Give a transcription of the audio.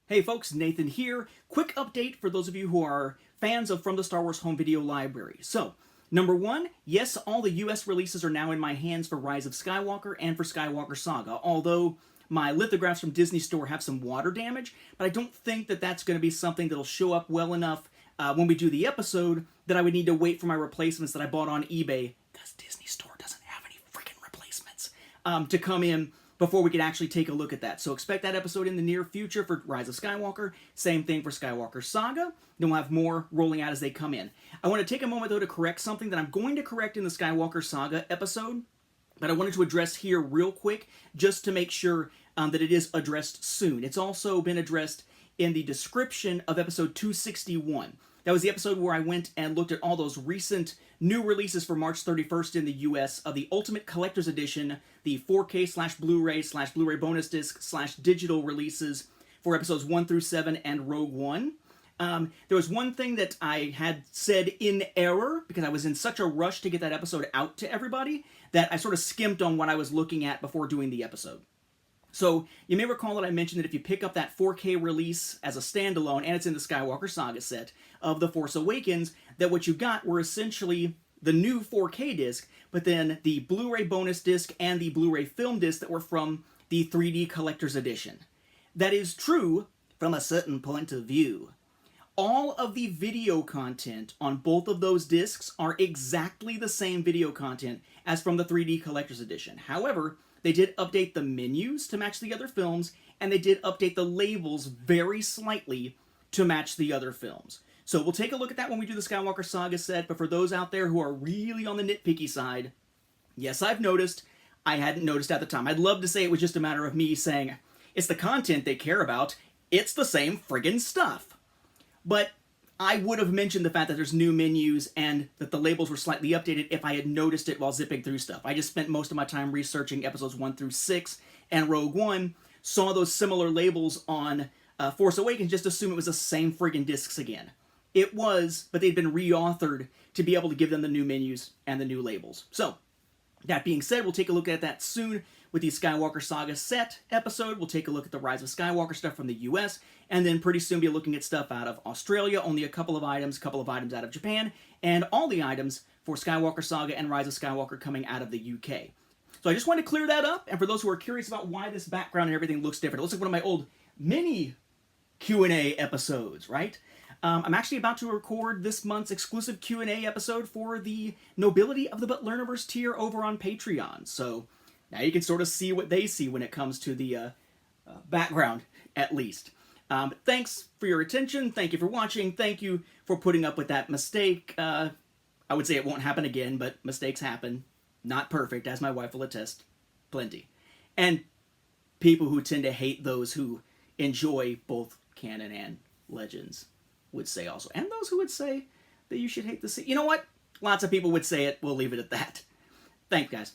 Hey folks, Nathan here. Quick update for those of you who are fans of From the Star Wars Home Video Library. So, number one, yes, all the US releases are now in my hands for Rise of Skywalker and for Skywalker Saga, although my lithographs from Disney Store have some water damage, but I don't think that that's going to be something that'll show up well enough when we do the episode that I would need to wait for my replacements that I bought on eBay, because Disney Store doesn't have any freaking replacements, to come in before we could actually take a look at that. So expect that episode in the near future for Rise of Skywalker. Same thing for Skywalker Saga. Then we'll have more rolling out as they come in. I want to take a moment, though, to correct something that I'm going to correct in the Skywalker Saga episode, but I wanted to address here real quick, just to make sure that it is addressed soon. It's also been addressed in the description of episode 261. That was the episode where I went and looked at all those recent new releases for March 31st in the US of the Ultimate Collector's Edition, the 4K/Blu-ray/Blu-ray bonus disc/digital releases for episodes 1 through 7 and Rogue One. There was one thing that I had said in error, because I was in such a rush to get that episode out to everybody, that I sort of skimped on what I was looking at before doing the episode. So, you may recall that I mentioned that if you pick up that 4K release as a standalone, and it's in the Skywalker Saga set of The Force Awakens, that what you got were essentially the new 4K disc, but then the Blu-ray bonus disc and the Blu-ray film disc that were from the 3D Collector's Edition. That is true from a certain point of view. All of the video content on both of those discs are exactly the same video content as from the 3D Collector's Edition. However, they did update the menus to match the other films, and they did update the labels very slightly to match the other films. So we'll take a look at that when we do the Skywalker Saga set, but for those out there who are really on the nitpicky side, yes, I've noticed. I hadn't noticed at the time. I'd love to say it was just a matter of me saying, it's the content they care about, it's the same friggin' stuff. But I would have mentioned the fact that there's new menus and that the labels were slightly updated if I had noticed it while zipping through stuff. I just spent most of my time researching episodes 1 through 6 and Rogue One, saw those similar labels on Force Awakens, just assume it was the same friggin' discs again. It was, but they'd been reauthored to be able to give them the new menus and the new labels. So, that being said, we'll take a look at that soon with the Skywalker Saga set episode. We'll take a look at the Rise of Skywalker stuff from the US, and then pretty soon be looking at stuff out of Australia, only a couple of items out of Japan, and all the items for Skywalker Saga and Rise of Skywalker coming out of the UK. So I just wanted to clear that up, and for those who are curious about why this background and everything looks different, it looks like one of my old mini Q&A episodes, right? I'm actually about to record this month's exclusive Q&A episode for the Nobility of the Butlerniverse tier over on Patreon. So now you can sort of see what they see when it comes to the background, at least. Thanks for your attention. Thank you for watching. Thank you for putting up with that mistake. I would say it won't happen again, but mistakes happen. Not perfect, as my wife will attest. Plenty. And people who tend to hate those who enjoy both canon and Legends would say also. And those who would say that you should hate the sea. You know what? Lots of people would say it. We'll leave it at that. Thanks, guys.